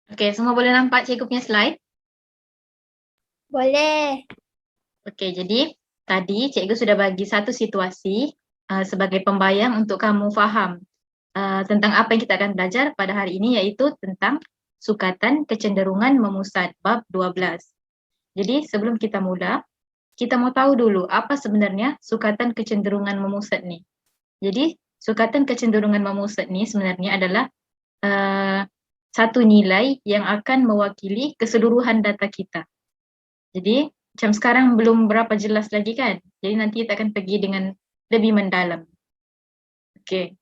Okey, semua boleh nampak cikgu punya slide? Boleh. Okey, jadi tadi cikgu sudah bagi satu situasi sebagai pembayang untuk kamu faham tentang apa yang kita akan belajar pada hari ini, iaitu tentang sukatan kecenderungan memusat bab 12. Jadi sebelum kita mula, kita mau tahu dulu apa sebenarnya sukatan kecenderungan memusat ni. Jadi sukatan kecenderungan memusat ni sebenarnya adalah satu nilai yang akan mewakili keseluruhan data kita. Jadi macam sekarang belum berapa jelas lagi kan? Jadi nanti kita akan pergi dengan lebih mendalam. Okey.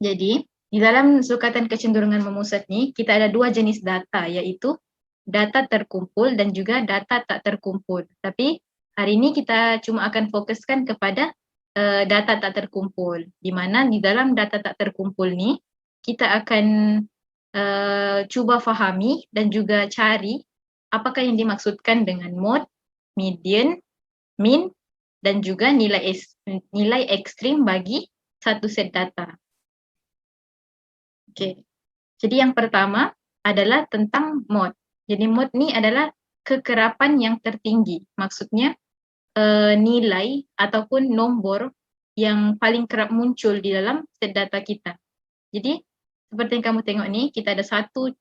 Jadi di dalam sukatan kecenderungan memusat ni kita ada dua jenis data, iaitu data terkumpul dan juga data tak terkumpul. Tapi hari ini kita cuma akan fokuskan kepada data tak terkumpul, di mana di dalam data tak terkumpul ni kita akan cuba fahami dan juga cari apakah yang dimaksudkan dengan mode, median, mean dan juga nilai ekstrim bagi satu set data. Okey. Jadi yang pertama adalah tentang mode. Jadi mode ni adalah kekerapan yang tertinggi. Maksudnya nilai ataupun nombor yang paling kerap muncul di dalam set data kita. Jadi seperti yang kamu tengok ni, kita ada satu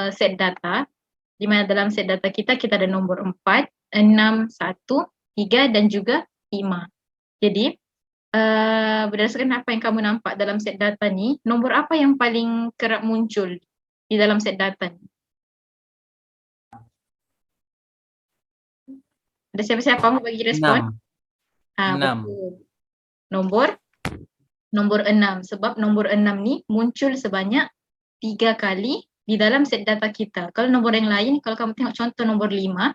set data, di mana dalam set data kita ada nombor 4, 6, 1, 3 dan juga 5. Jadi berdasarkan apa yang kamu nampak dalam set data ni, nombor apa yang paling kerap muncul di dalam set data ni? Ada siapa-siapa mau bagi respon? 6. Betul. Nombor 6, sebab nombor 6 ni muncul sebanyak 3 kali di dalam set data kita. Kalau nombor yang lain, kalau kamu tengok contoh nombor 5,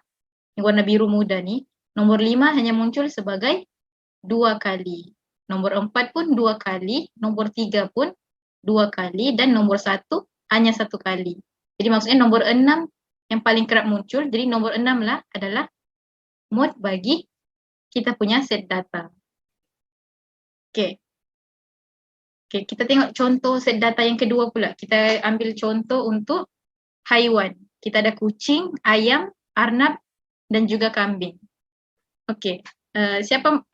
yang warna biru muda ni, nombor 5 hanya muncul sebagai 2 kali. Nombor 4 pun 2 kali, nombor 3 pun 2 kali dan nombor 1 hanya 1 kali. Jadi maksudnya nombor 6 yang paling kerap muncul, jadi nombor 6 lah adalah mode bagi kita punya set data. Okey. Okey, kita tengok contoh set data yang kedua pula. Kita ambil contoh untuk haiwan. Kita ada kucing, ayam, arnab dan juga kambing. Okey, siapa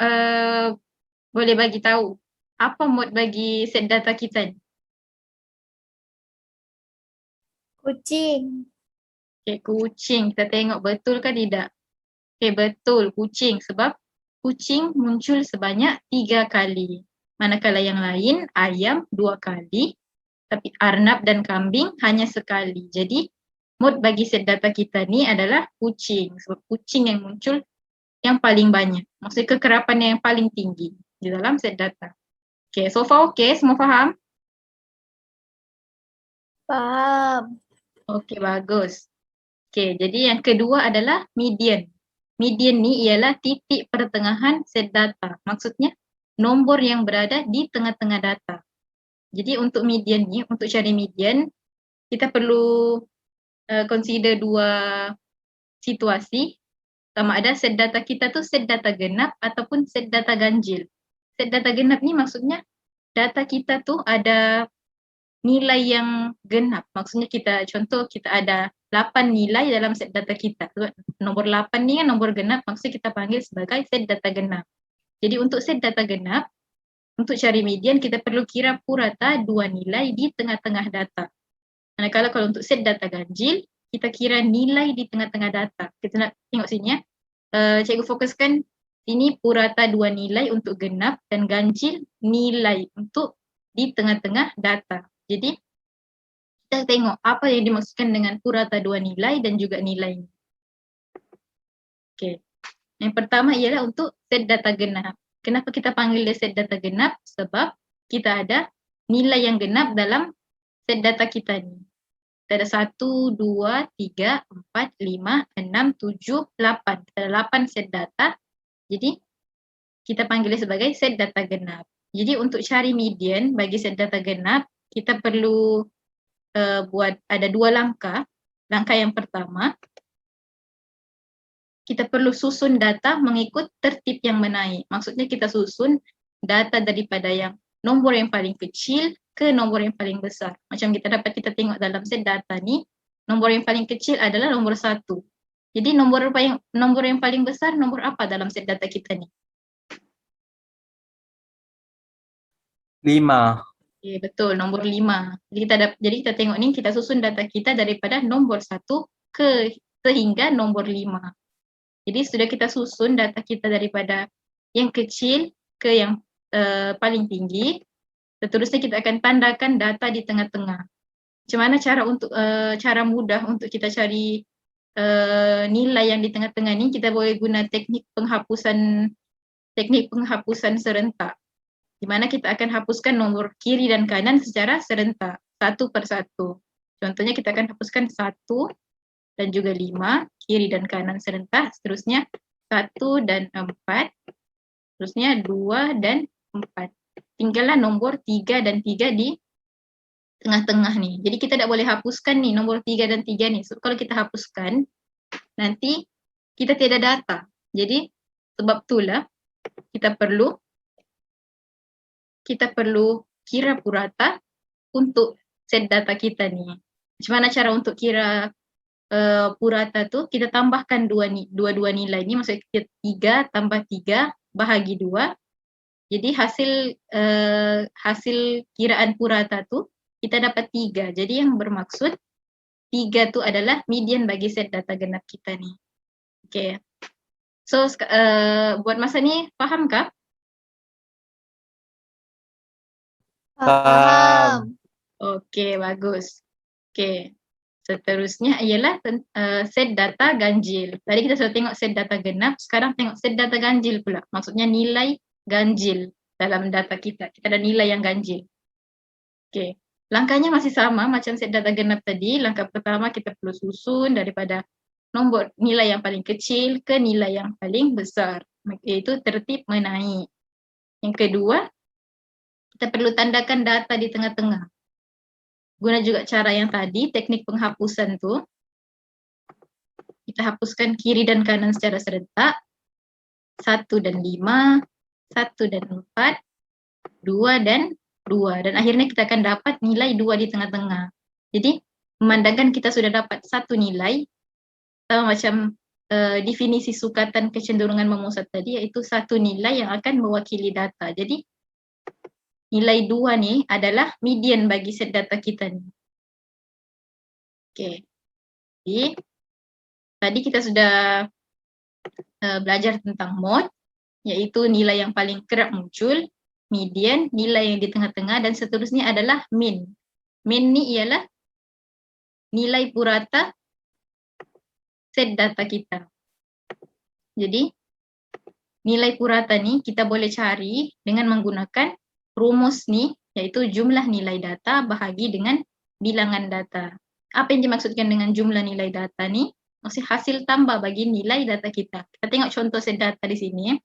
boleh bagi tahu apa mode bagi set data kita ni? Kucing. Okey, kucing. Kita tengok betul ke tidak? Okey, betul kucing, sebab kucing muncul sebanyak 3 kali. Manakala yang lain ayam 2 kali, tapi arnab dan kambing hanya sekali. Jadi mode bagi set data kita ni adalah kucing, sebab kucing yang muncul yang paling banyak. Maksudnya kekerapan yang paling tinggi di dalam set data. Okay, so far okay, semua faham? Faham. Okay, bagus. Okay, jadi yang kedua adalah median. Median ni ialah titik pertengahan set data. Maksudnya nombor yang berada di tengah-tengah data. Jadi untuk median ni, untuk cari median, kita perlu consider dua situasi. Sama ada set data kita tu set data genap ataupun set data ganjil. Set data genap ni maksudnya data kita tu ada nilai yang genap. Maksudnya contoh kita ada 8 nilai dalam set data kita. Nombor 8 ni kan nombor genap, maksudnya kita panggil sebagai set data genap. Jadi untuk set data genap, untuk cari median kita perlu kira purata dua nilai di tengah-tengah data. Manakala kalau untuk set data ganjil, kita kira nilai di tengah-tengah data. Kita nak tengok sini ya. Cikgu fokuskan sini purata dua nilai untuk genap dan ganjil nilai untuk di tengah-tengah data. Jadi kita tengok apa yang dimaksudkan dengan purata dua nilai dan juga nilai. Okey. Yang pertama ialah untuk set data genap. Kenapa kita panggil dia set data genap? Sebab kita ada nilai yang genap dalam set data kita ni. Kita ada 1, 2, 3, 4, 5, 6, 7, 8. Kita ada 8 set data. Jadi kita panggil dia sebagai set data genap. Jadi untuk cari median bagi set data genap, kita perlu buat ada dua langkah. Langkah yang pertama, kita perlu susun data mengikut tertib yang menaik. Maksudnya kita susun data daripada yang nombor yang paling kecil ke nombor yang paling besar. Macam kita tengok dalam set data ni, nombor yang paling kecil adalah nombor 1. Jadi nombor yang paling besar nombor apa dalam set data kita ni? 5. Okay, betul, nombor 5. Jadi kita tengok ni, kita susun data kita daripada nombor 1 sehingga nombor 5. Jadi sudah kita susun data kita daripada yang kecil ke yang paling tinggi. Seterusnya kita akan tandakan data di tengah-tengah. Macam mana cara mudah untuk kita cari nilai yang di tengah-tengah ni? Kita boleh guna teknik penghapusan serentak, di mana kita akan hapuskan nombor kiri dan kanan secara serentak, satu per satu. Contohnya kita akan hapuskan 1 dan juga 5, kiri dan kanan serentak, seterusnya 1 dan 4, seterusnya 2 dan 4. Tinggallah nombor 3 dan 3 di tengah-tengah ni. Jadi kita tak boleh hapuskan ni nombor 3 dan 3 ni. So, kalau kita hapuskan, nanti kita tiada data. Jadi sebab itulah kita perlu kira purata untuk set data kita ni. Macam mana cara untuk kira purata tu? Kita tambahkan dua nilai ni, maksudnya 3 tambah 3 bahagi 2. Jadi hasil kiraan purata tu kita dapat 3. Jadi yang bermaksud 3 tu adalah median bagi set data genap kita ni. Okay. So buat masa ni fahamkah? Paham. Okay, bagus. Okay. Seterusnya ialah set data ganjil. Tadi kita sudah tengok set data genap, sekarang tengok set data ganjil pula. Maksudnya nilai ganjil dalam data kita. Kita ada nilai yang ganjil. Okay. Langkahnya masih sama macam set data genap tadi. Langkah pertama kita perlu susun daripada nombor nilai yang paling kecil ke nilai yang paling besar. Iaitu tertib menaik. Yang kedua, kita perlu tandakan data di tengah-tengah. Guna juga cara yang tadi, teknik penghapusan tu. Kita hapuskan kiri dan kanan secara serentak. 1 dan 5, 1 dan 4, 2 dan 2. Dan akhirnya kita akan dapat nilai 2 di tengah-tengah. Jadi, memandangkan kita sudah dapat satu nilai, sama macam definisi sukatan kecenderungan memusat tadi, iaitu satu nilai yang akan mewakili data. Jadi, nilai 2 ni adalah median bagi set data kita ni. Okay. Jadi, tadi kita sudah belajar tentang mode, iaitu nilai yang paling kerap muncul, median, nilai yang di tengah-tengah, dan seterusnya adalah mean. Mean ni ialah nilai purata set data kita. Jadi, nilai purata ni kita boleh cari dengan menggunakan rumus ni, iaitu jumlah nilai data bahagi dengan bilangan data. Apa yang dimaksudkan dengan jumlah nilai data ni? Maksudnya hasil tambah bagi nilai data kita. Kita tengok contoh set data di sini.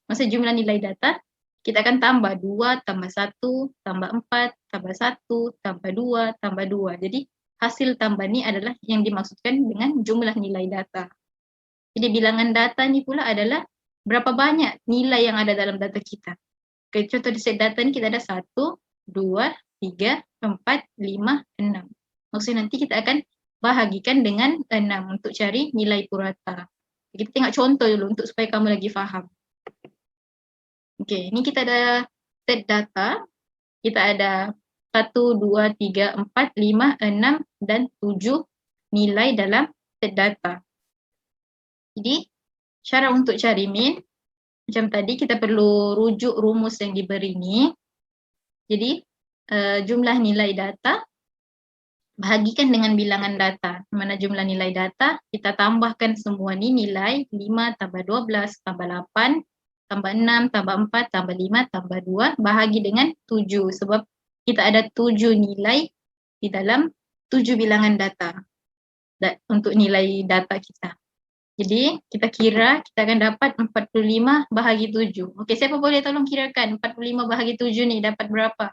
Maksudnya jumlah nilai data, kita akan tambah 2, tambah 1, tambah 4, tambah 1, tambah 2, tambah 2. Jadi hasil tambah ni adalah yang dimaksudkan dengan jumlah nilai data. Jadi bilangan data ni pula adalah berapa banyak nilai yang ada dalam data kita. Okay, contoh di set data ni kita ada 1, 2, 3, 4, 5, 6. Maksudnya nanti kita akan bahagikan dengan 6 untuk cari nilai purata. Kita tengok contoh dulu untuk supaya kamu lagi faham. Okay, ni kita ada set data. Kita ada 1, 2, 3, 4, 5, 6 dan 7 nilai dalam set data. Jadi cara untuk cari mean, macam tadi kita perlu rujuk rumus yang diberi ni. Jadi jumlah nilai data bahagikan dengan bilangan data. Mana jumlah nilai data, kita tambahkan semua ni nilai 5 tambah 12 tambah 8 tambah 6 tambah 4 tambah 5 tambah 2 bahagi dengan 7. Sebab kita ada 7 nilai di dalam 7 bilangan data untuk nilai data kita. Jadi kita kira kita akan dapat 45 bahagi 7. Okey, siapa boleh tolong kirakan 45 bahagi 7 ni dapat berapa?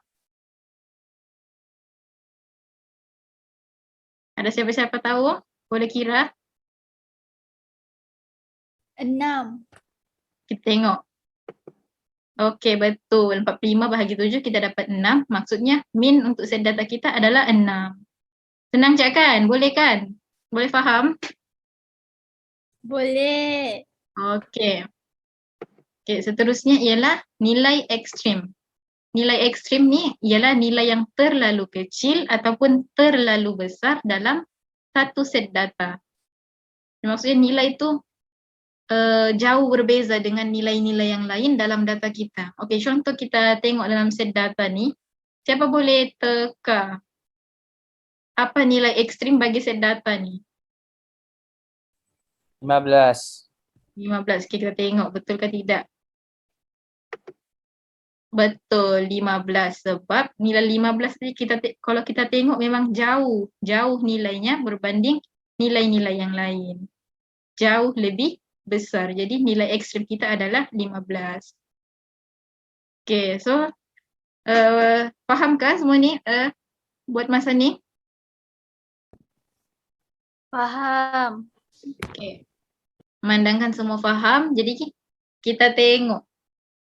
Ada siapa-siapa tahu? Boleh kira? 6. Kita tengok. Okey, betul. 45 bahagi 7 kita dapat 6. Maksudnya min untuk set data kita adalah 6. Senang Cak kan? Boleh kan? Boleh faham? Boleh. Okey. Okey, seterusnya ialah nilai ekstrim. Nilai ekstrim ni ialah nilai yang terlalu kecil ataupun terlalu besar dalam satu set data. Maksudnya nilai tu jauh berbeza dengan nilai-nilai yang lain dalam data kita. Okey, contoh kita tengok dalam set data ni. Siapa boleh teka apa nilai ekstrim bagi set data ni? 15. 15. Okay, kita tengok betul ke tidak. Betul, 15. Sebab nilai 15 ni kalau kita tengok memang jauh nilainya berbanding nilai-nilai yang lain. Jauh lebih besar. Jadi nilai ekstrim kita adalah 15. Okay, so fahamkah semua ni buat masa ni? Faham. Okay. Memandangkan semua faham, jadi kita tengok.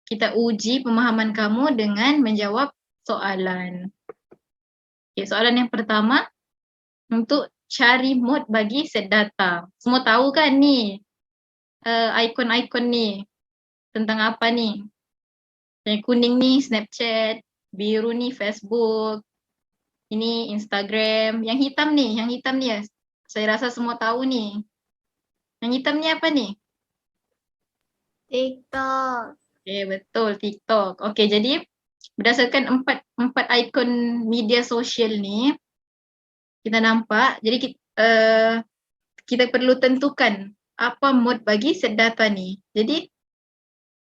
Kita uji pemahaman kamu dengan menjawab soalan. Okay, soalan yang pertama, untuk cari mode bagi set data. Semua tahu kan ni, ikon-ikon ni, tentang apa ni? Yang kuning ni Snapchat, biru ni Facebook, ini Instagram, yang hitam ni ya, saya rasa semua tahu ni. Yang hitam ni apa ni? TikTok. Okay, betul, TikTok. Okay, jadi berdasarkan empat ikon media sosial ni, kita nampak, jadi kita perlu tentukan apa mode bagi set data ni. Jadi,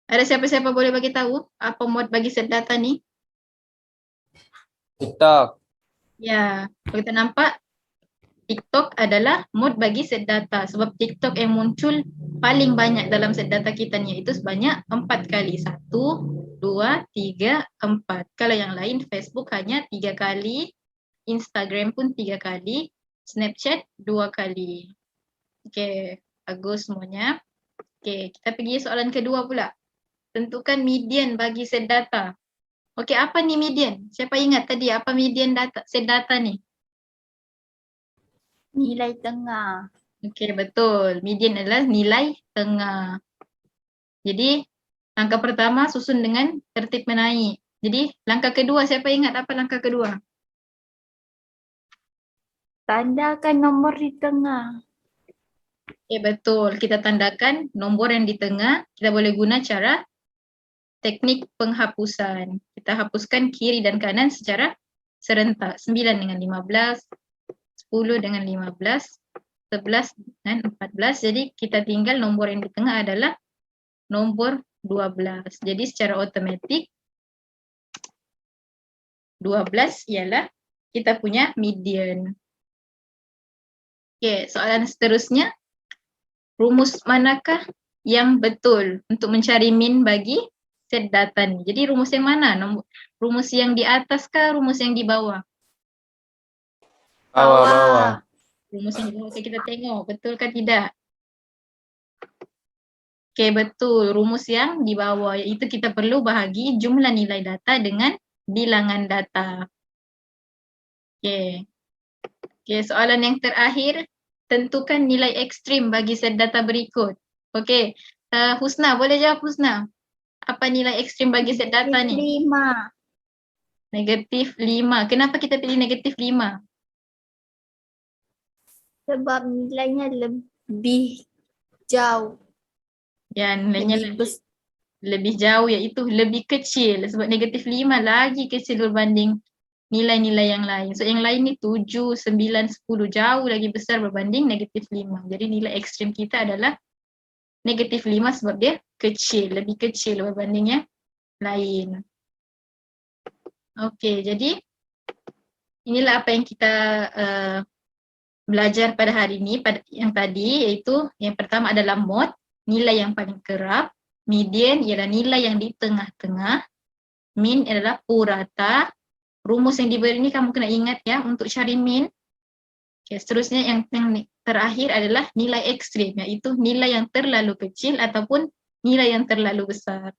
ada siapa-siapa boleh bagi tahu apa mode bagi set data ni? TikTok. Ya, kalau kita nampak, TikTok adalah mode bagi set data sebab TikTok yang muncul paling banyak dalam set data kita ni, iaitu sebanyak 4 kali. 1, 2, 3, 4. Kalau yang lain Facebook hanya 3 kali, Instagram pun 3 kali, Snapchat 2 kali. Okey, bagus semuanya. Okey, kita pergi soalan kedua pula. Tentukan median bagi set data. Okey, apa ni median? Siapa ingat tadi apa median data set data ni? Nilai tengah. Okey, betul. Median adalah nilai tengah. Jadi, langkah pertama susun dengan tertib menaik. Jadi, langkah kedua, siapa ingat apa langkah kedua? Tandakan nombor di tengah. Okey, betul. Kita tandakan nombor yang di tengah. Kita boleh guna cara teknik penghapusan. Kita hapuskan kiri dan kanan secara serentak. 9 dengan 15, 10 dengan 15, 11 dan 14. Jadi kita tinggal nombor yang di tengah adalah nombor 12. Jadi secara automatik 12 ialah kita punya median. Okey, soalan seterusnya. Rumus manakah yang betul untuk mencari min bagi set data ni? Jadi rumus yang mana? Rumus yang di atas kah, rumus yang di bawah? Bawah. Rumus yang di bawah. Okay, kita tengok betul ke tidak? Okey, betul. Rumus yang di bawah, iaitu kita perlu bahagi jumlah nilai data dengan bilangan data. Okey. Okey, soalan yang terakhir, tentukan nilai ekstrim bagi set data berikut. Okey, Husna, boleh jawab Husna? Apa nilai ekstrim bagi set data ni? -5. -5. Kenapa kita pilih -5? Sebab nilainya lebih jauh. Ya, nilainya lebih jauh, iaitu lebih kecil. Sebab -5 lagi kecil berbanding nilai-nilai yang lain. So yang lain ni 7, 9, 10 jauh lagi besar berbanding -5. Jadi nilai ekstrim kita adalah -5 sebab dia kecil, lebih kecil berbanding yang lain. Okey, jadi inilah apa yang kita belajar pada hari ini, pada yang tadi, iaitu yang pertama adalah mode, nilai yang paling kerap, median ialah nilai yang di tengah-tengah, min adalah purata. Rumus yang diberi ni kamu kena ingat ya untuk cari min. Okay, seterusnya yang terakhir adalah nilai ekstrim, iaitu nilai yang terlalu kecil ataupun nilai yang terlalu besar.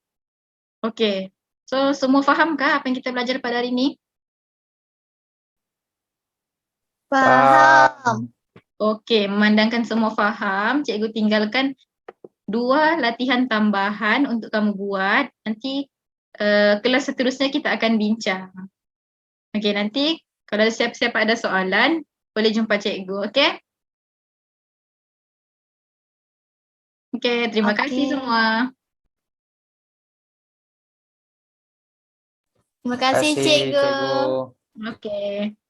Okey. So, semua fahamkah apa yang kita belajar pada hari ini? Faham. Okey, memandangkan semua faham, cikgu tinggalkan 2 latihan tambahan untuk kamu buat. Nanti kelas seterusnya kita akan bincang. Okey, nanti kalau siapa-siapa ada soalan, boleh jumpa cikgu, okey? Okey, terima kasih Okey. semua. Terima kasih, Kasih cikgu. cikgu. Okey.